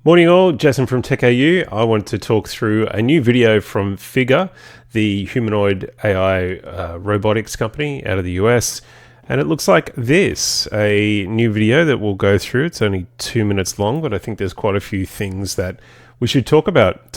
Morning all, Jason from TechAU. I want to talk through a new video from Figure, the humanoid AI robotics company out of the US. And it looks like this, a new video that we'll go through. It's only 2 minutes long, but I think there's quite a few things that we should talk about.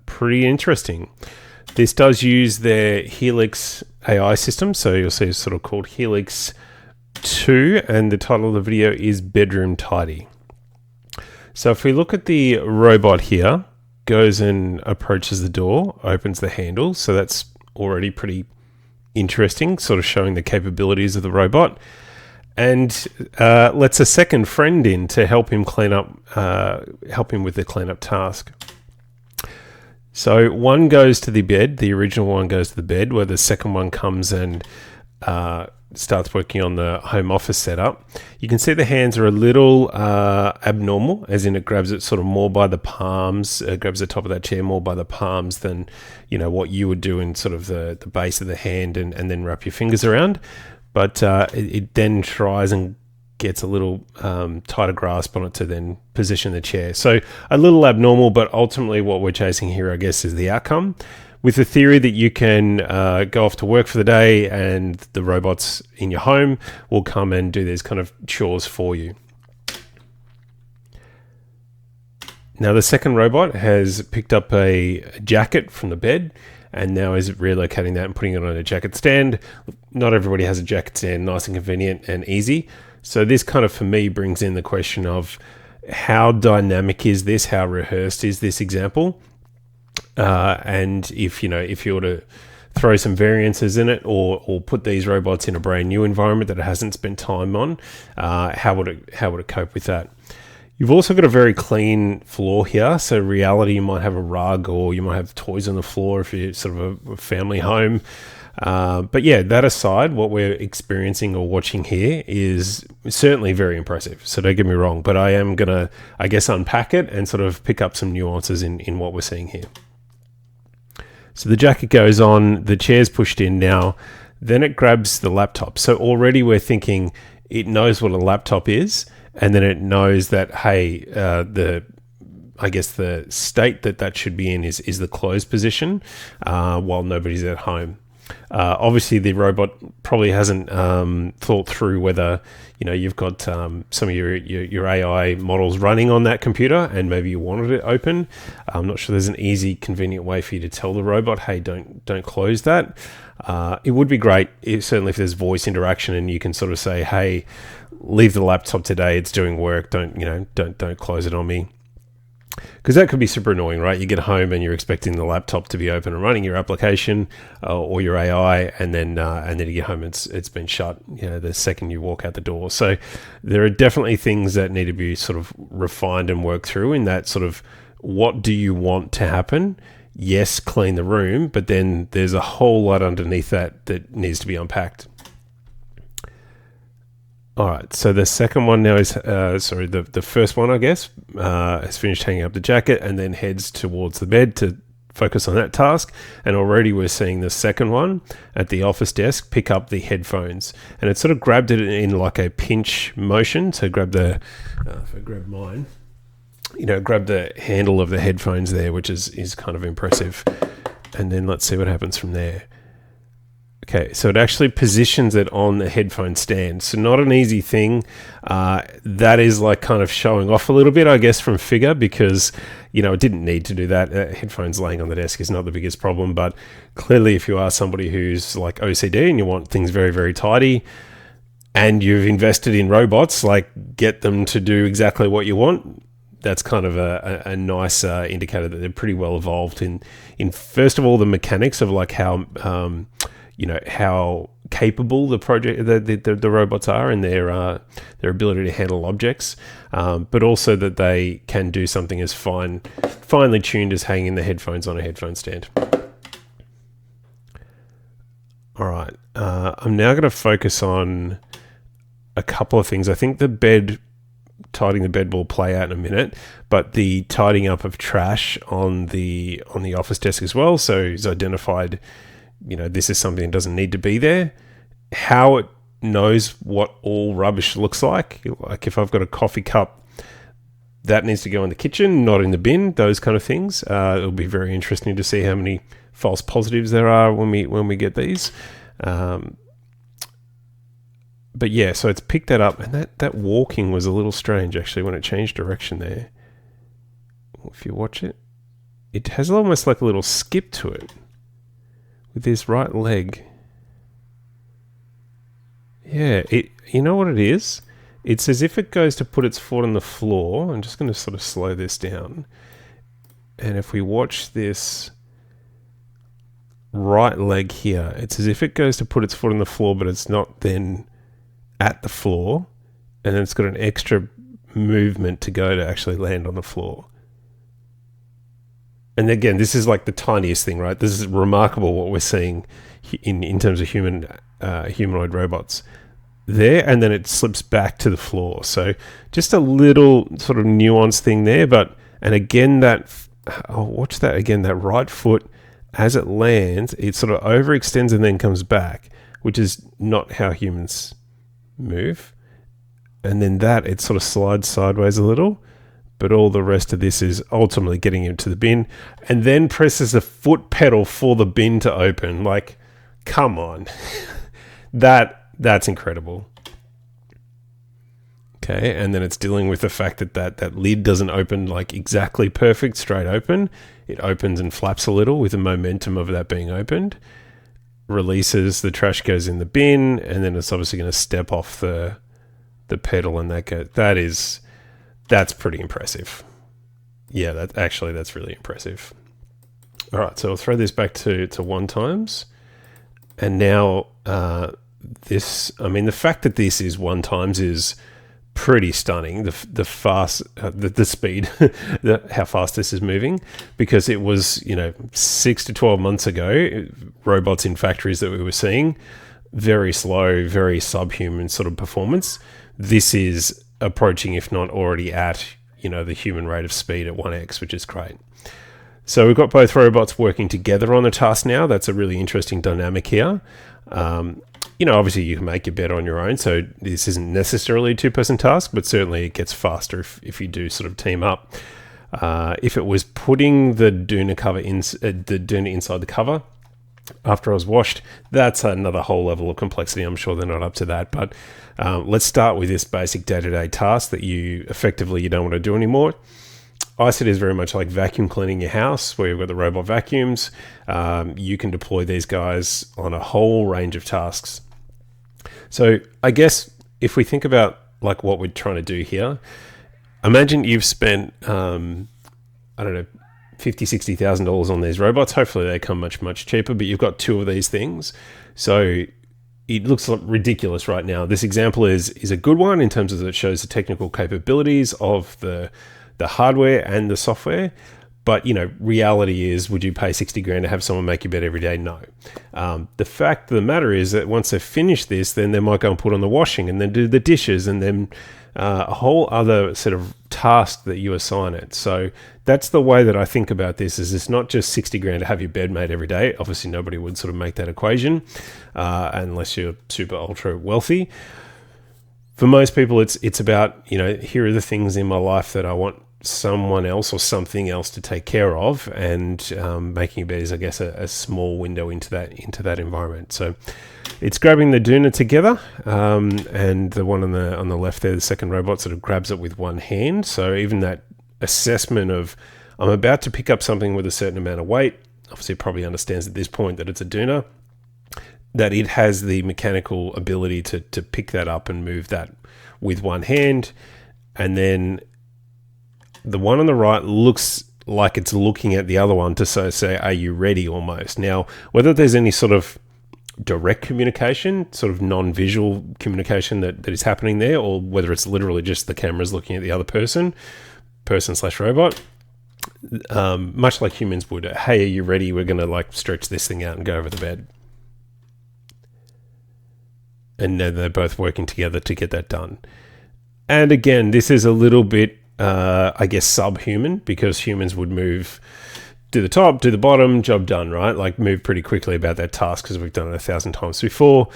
Pretty interesting. This does use their Helix AI system. So you'll see it's sort of called Helix 2, and the title of the video is Bedroom Tidy. So if we look at the robot here, goes and approaches the door, opens the handle. So that's already pretty interesting, sort of showing the capabilities of the robot. And lets a second friend in to help him clean up, help him with the cleanup task. So one goes to the bed, the original one goes to the bed, where the second one comes and starts working on the home office setup. You can see the hands are a little abnormal, as in it grabs it sort of more by the palms, grabs the top of that chair more by the palms than, you know, what you would do in sort of the base of the hand and then wrap your fingers around. But it then tries and gets a little tighter grasp on it to then position the chair. So a little abnormal, but ultimately what we're chasing here, I guess, is the outcome. With the theory that you can go off to work for the day and the robots in your home will come and do these kind of chores for you. Now the second robot has picked up a jacket from the bed and now is relocating that and putting it on a jacket stand. Not everybody has a jacket stand, nice and convenient and easy. So this kind of, for me, brings in the question of how dynamic is this? How rehearsed is this example? And if you were to throw some variances in it or put these robots in a brand new environment that it hasn't spent time on, how would it cope with that? You've also got a very clean floor here. So reality, you might have a rug or you might have toys on the floor if you're sort of a family home. But yeah, that aside, what we're experiencing or watching here is certainly very impressive. So don't get me wrong, but I am going to, I guess, unpack it and sort of pick up some nuances in what we're seeing here. So the jacket goes on, the chair's pushed in now, then it grabs the laptop. So already we're thinking it knows what a laptop is, and then it knows that, hey, the state that should be in is the closed position while nobody's at home. Obviously, the robot probably hasn't thought through whether you've got some of your AI models running on that computer, and maybe you wanted it open. I'm not sure there's an easy, convenient way for you to tell the robot, "Hey, don't close that." It would be great, certainly, if there's voice interaction and you can sort of say, "Hey, leave the laptop today. It's doing work. Don't close it on me." Because that could be super annoying, right? You get home and you're expecting the laptop to be open and running your application or your AI, and then you get home and it's been shut. The second you walk out the door. So there are definitely things that need to be sort of refined and worked through in that sort of, what do you want to happen? Yes, clean the room, but then there's a whole lot underneath that needs to be unpacked. All right, so the second one now is, the first one, I guess, has finished hanging up the jacket and then heads towards the bed to focus on that task. And already we're seeing the second one at the office desk pick up the headphones. And it sort of grabbed it in like a pinch motion. So grab if I grab mine, grab the handle of the headphones there, which is kind of impressive. And then let's see what happens from there. Okay, so it actually positions it on the headphone stand. So not an easy thing. That is like kind of showing off a little bit, I guess, from Figure, because, it didn't need to do that. Headphones laying on the desk is not the biggest problem. But clearly, if you are somebody who's like OCD and you want things very, very tidy, and you've invested in robots, like get them to do exactly what you want, that's kind of a nice indicator that they're pretty well evolved in first of all, the mechanics of like how capable the robots are and their ability to handle objects, but also that they can do something as finely tuned as hanging the headphones on a headphone stand. All right, I'm now going to focus on a couple of things. I think tidying the bed will play out in a minute, but the tidying up of trash on the office desk as well. So he's identified, this is something that doesn't need to be there. How it knows what all rubbish looks like if I've got a coffee cup that needs to go in the kitchen, not in the bin. Those kind of things. It'll be very interesting to see how many false positives there are when we get these. But yeah, so it's picked that up, and that walking was a little strange actually when it changed direction there. If you watch it, it has almost like a little skip to it with this right leg. Yeah, you know what it is? It's as if it goes to put its foot on the floor. I'm just going to sort of slow this down. And if we watch this right leg here, it's as if it goes to put its foot on the floor, but it's not then at the floor, and then it's got an extra movement to go to actually land on the floor. And again, this is like the tiniest thing, right? This is remarkable what we're seeing in terms of humanoid robots there, and then it slips back to the floor. So just a little sort of nuanced thing there, and again watch that again, that right foot as it lands, it sort of overextends and then comes back, which is not how humans move. And then it sort of slides sideways a little, but all the rest of this is ultimately getting into the bin, and then presses the foot pedal for the bin to open. Like, come on. That's incredible. Okay, and then it's dealing with the fact that lid doesn't open like exactly perfect straight open. It opens and flaps a little with the momentum of that being opened. Releases, the trash goes in the bin, and then it's obviously going to step off the pedal, and that's pretty impressive. Yeah, that's really impressive. All right, so I'll throw this back to 1 times, and now the fact that this is 1 times is pretty stunning. The speed, how fast this is moving, because it was 6 to 12 months ago, robots in factories that we were seeing, very slow, very subhuman sort of performance. This is approaching, if not already at, the human rate of speed at 1x, which is great. So we've got both robots working together on a task now. That's a really interesting dynamic here. Obviously you can make your bet on your own, so this isn't necessarily a 2-person task, but certainly it gets faster if you do sort of team up. If it was putting the Doona cover the Doona inside the cover after I was washed, that's another whole level of complexity. I'm sure they're not up to that, but let's start with this basic day-to-day task that you don't want to do anymore. I see it as very much like vacuum cleaning your house, where you've got the robot vacuums. You can deploy these guys on a whole range of tasks. So I guess if we think about like what we're trying to do here, imagine you've spent, $50,000, $60,000 on these robots. Hopefully they come much, much cheaper, but you've got 2 of these things. So it looks ridiculous right now. This example is a good one in terms of it shows the technical capabilities of the hardware and the software. But, reality is, would you pay $60,000 to have someone make your bed every day? No. The fact of the matter is that once they've finished this, then they might go and put on the washing and then do the dishes and then a whole other set of task that you assign it. So that's the way that I think about this, is it's not just $60,000 to have your bed made every day. Obviously, nobody would sort of make that equation unless you're super ultra wealthy. For most people, it's about, here are the things in my life that I want someone else or something else to take care of, and making a bed is, I guess, a small window into that environment. So it's grabbing the Doona together, and the one on the left there, the second robot, sort of grabs it with one hand. So even that assessment of, I'm about to pick up something with a certain amount of weight, obviously it probably understands at this point that it's a Doona, that it has the mechanical ability to pick that up and move that with one hand. And then the one on the right looks like it's looking at the other one to say, are you ready, almost. Now, whether there's any sort of direct communication, sort of non-visual communication that is happening there, or whether it's literally just the cameras looking at the other person/robot, much like humans would, hey, are you ready? We're going to stretch this thing out and go over the bed. And then they're both working together to get that done. And again, this is a little bit, I guess, subhuman, because humans would move, do the top, do the bottom, job done, right? Move pretty quickly about that task because we've done it 1,000 times before.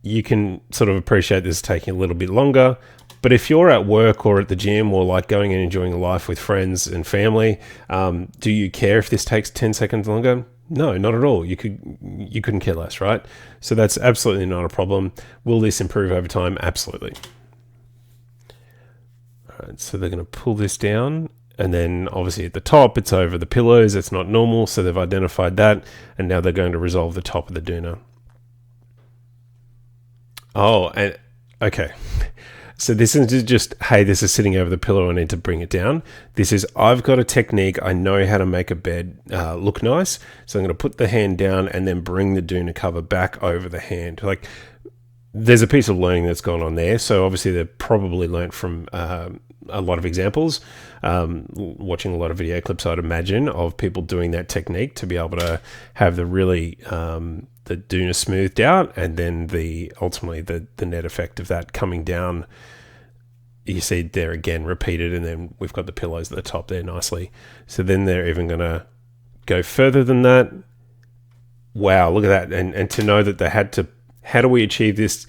you can sort of appreciate this taking a little bit longer. But if you're at work or at the gym or like going and enjoying life with friends and family, do you care if this takes 10 seconds longer? No, not at all. You couldn't care less, right? So that's absolutely not a problem. Will this improve over time? Absolutely. All right, so they're going to pull this down, and then obviously at the top, it's over the pillows. It's not normal, so they've identified that, and now they're going to resolve the top of the doona. Oh, and okay. So this isn't just, hey, this is sitting over the pillow, I need to bring it down. This is, I've got a technique, I know how to make a bed look nice. So I'm going to put the hand down and then bring the doona cover back over the hand. Like, there's a piece of learning that's gone on there. So obviously they've probably learnt from a lot of examples, watching a lot of video clips, I'd imagine, of people doing that technique to be able to have the really... the doona smoothed out, and then ultimately the net effect of that coming down, you see there again repeated, and then we've got the pillows at the top there nicely. So then they're even going to go further than that. Wow, look at that. And to know that they had to, how do we achieve this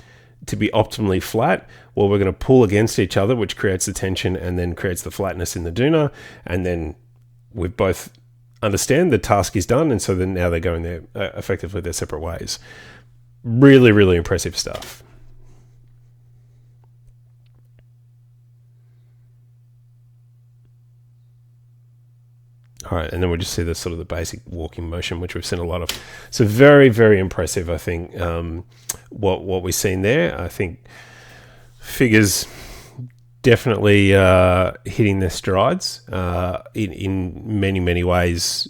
to be optimally flat? Well, we're going to pull against each other, which creates the tension and then creates the flatness in the doona, and then we've both understand the task is done, and so then now they're going their effectively their separate ways. Really, really impressive stuff. All right, and then we'll just see the sort of the basic walking motion, which we've seen a lot of. So very, very impressive, I think, what we've seen there. I think figures definitely hitting their strides in many, many ways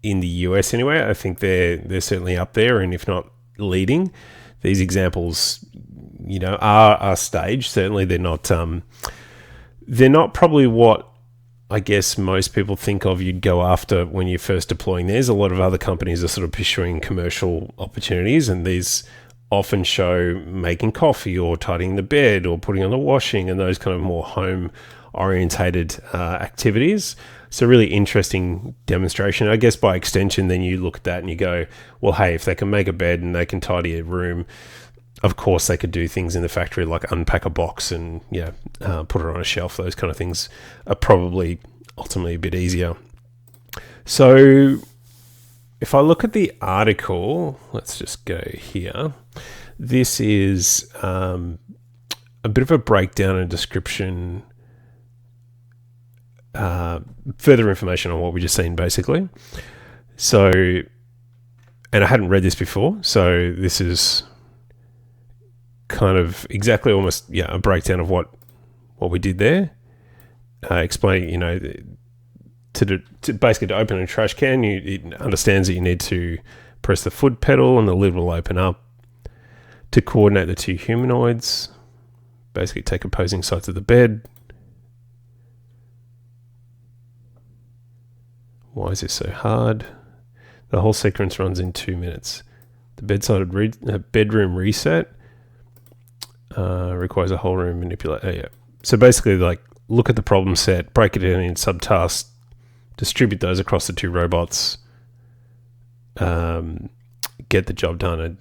in the US anyway. I think they're certainly up there, and if not leading. These examples, are staged. Certainly they're not probably what I guess most people think of you'd go after when you're first deploying. There's a lot of other companies are sort of pursuing commercial opportunities, and these often show making coffee or tidying the bed or putting on the washing and those kind of more home orientated activities. So really interesting demonstration. I guess by extension, then you look at that and you go, well, hey, if they can make a bed and they can tidy a room, of course they could do things in the factory like unpack a box and put it on a shelf. Those kind of things are probably ultimately a bit easier. So if I look at the article, let's just go here. This is a bit of a breakdown and description, further information on what we just seen, basically. So, and I hadn't read this before, so this is kind of exactly almost a breakdown of what we did there. Explaining, to basically to open a trash can, it understands that you need to press the foot pedal and the lid will open up. To coordinate the two humanoids, basically take opposing sides of the bed. Why is this so hard? The whole sequence runs in 2 minutes. The bedroom reset requires a whole room manipulate. So basically, like, look at the problem set, break it in subtasks, distribute those across the two robots, get the job done. And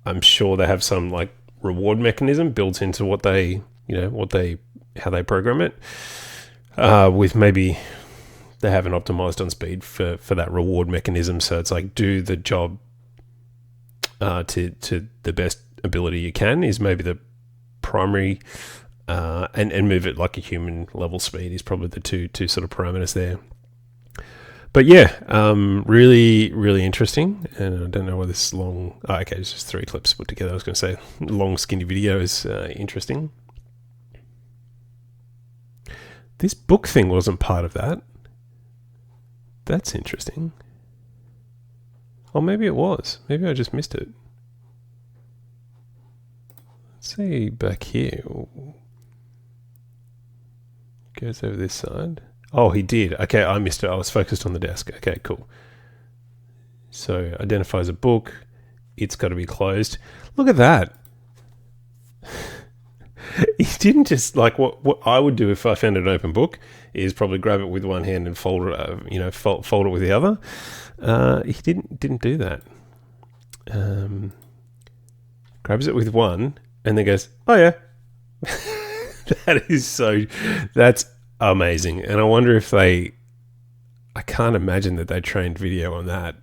I'm sure they have some like reward mechanism built into what they, how they program it. With maybe they haven't optimized on speed for that reward mechanism. So it's like, do the job to the best ability you can is maybe the primary, and move it like a human level speed is probably the two sort of parameters there. But really, really interesting. And I don't know why this is long. Oh, okay, it's just 3 clips put together. I was going to say long, skinny video is interesting. This book thing wasn't part of that. That's interesting. Or maybe it was. Maybe I just missed it. Let's see back here. Goes over this side. Oh, he did. Okay, I missed it. I was focused on the desk. Okay, cool. So identifies a book. It's got to be closed. Look at that. He didn't just like what I would do if I found an open book is probably grab it with one hand and fold it, fold it with the other. He didn't do that. grabs it with one, and then goes, "Oh yeah." That's amazing. And I wonder if I can't imagine that they trained video on that.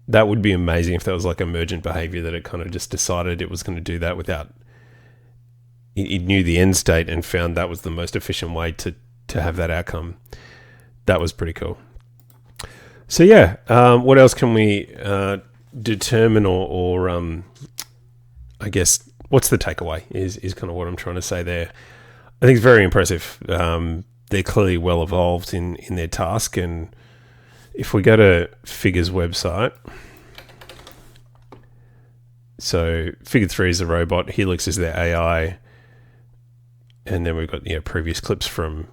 That would be amazing if that was like emergent behavior, that it kind of just decided it was going to do that without, it knew the end state and found that was the most efficient way to have that outcome. That was pretty cool. So yeah, what else can we determine or I guess what's the takeaway is kind of what I'm trying to say there. I think it's very impressive. They're clearly well evolved in their task, and if we go to Figure's website, so Figure 3 is the robot, Helix is their AI, and then we've got previous clips from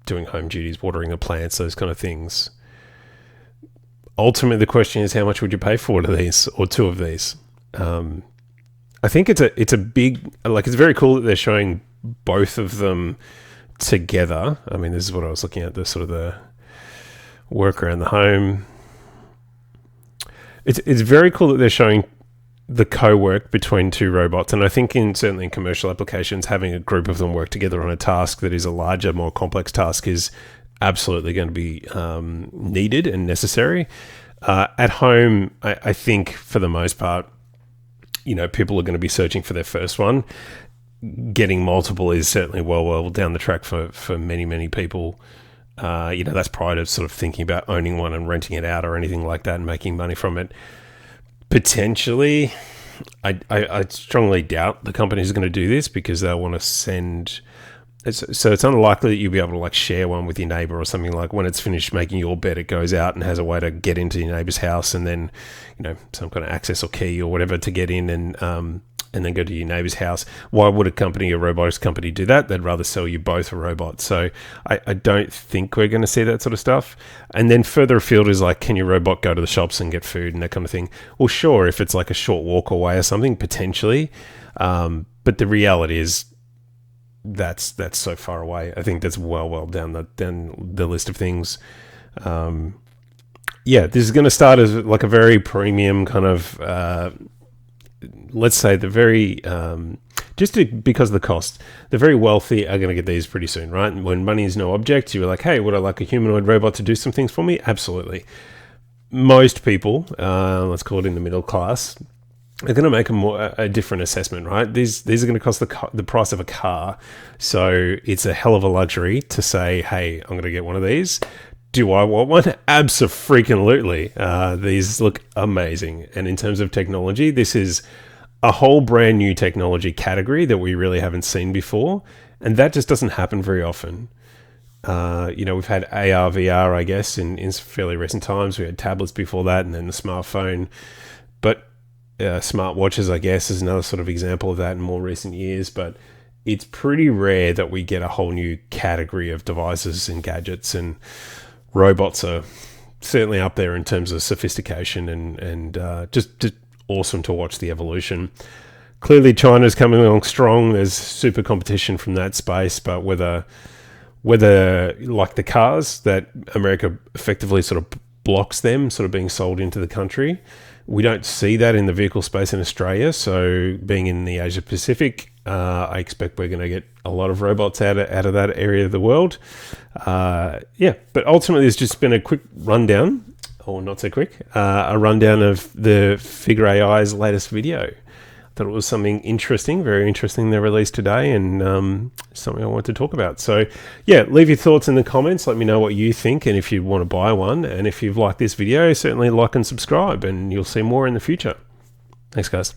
doing home duties, watering the plants, those kind of things. Ultimately, the question is, how much would you pay for one of these or two of these? I think it's a big, like, it's very cool that they're showing both of them together. I mean, this is what I was looking at, the sort of the work around the home. It's very cool that they're showing the co-work between two robots, and I think certainly in commercial applications, having a group of them work together on a task that is a larger, more complex task is absolutely going to be needed and necessary. At home, I think for the most part, people are going to be searching for their first one. Getting multiple is certainly well down the track for many people. That's prior to sort of thinking about owning one and renting it out or anything like that and making money from it. Potentially, I strongly doubt the companies are going to do this, because they'll want to send. So it's unlikely that you'll be able to like share one with your neighbor or something. Like when it's finished making your bed, it goes out and has a way to get into your neighbor's house, and then some kind of access or key or whatever to get in and then go to your neighbor's house. Why would a robotics company do that? They'd rather sell you both a robot. So I don't think we're going to see that sort of stuff. And then further afield is like, can your robot go to the shops and get food and that kind of thing? Well, sure, if it's like a short walk away or something, potentially. But the reality is that's so far away. I think that's well down the list of things. This is going to start as like a very premium kind of let's say the very because of the cost, the very wealthy are going to get these pretty soon, right? And when money is no object, you're like, hey, would I like a humanoid robot to do some things for me? Absolutely. Most people, let's call it in the middle class, are going to make a different assessment, right? These are going to cost the price of a car, so it's a hell of a luxury to say, hey, I'm going to get one of these. Do I want one? Abso-freaking-lutely. These look amazing. And in terms of technology, this is a whole brand new technology category that we really haven't seen before. And that just doesn't happen very often. We've had AR, VR, I guess, in fairly recent times. We had tablets before that, and then the smartphone. But smartwatches, I guess, is another sort of example of that in more recent years. But it's pretty rare that we get a whole new category of devices and gadgets, and robots are certainly up there in terms of sophistication and just awesome to watch the evolution. Clearly, China's coming along strong. There's super competition from that space, but whether like the cars that America effectively sort of blocks them sort of being sold into the country, we don't see that in the vehicle space in Australia. So being in the Asia Pacific, I expect we're going to get a lot of robots out of that area of the world. But ultimately, it's just been a quick rundown, or not so quick, a rundown of the Figure AI's latest video. I thought it was something interesting, very interesting they released today, and something I wanted to talk about. So, leave your thoughts in the comments. Let me know what you think, and if you want to buy one. And if you've liked this video, certainly like and subscribe, and you'll see more in the future. Thanks, guys.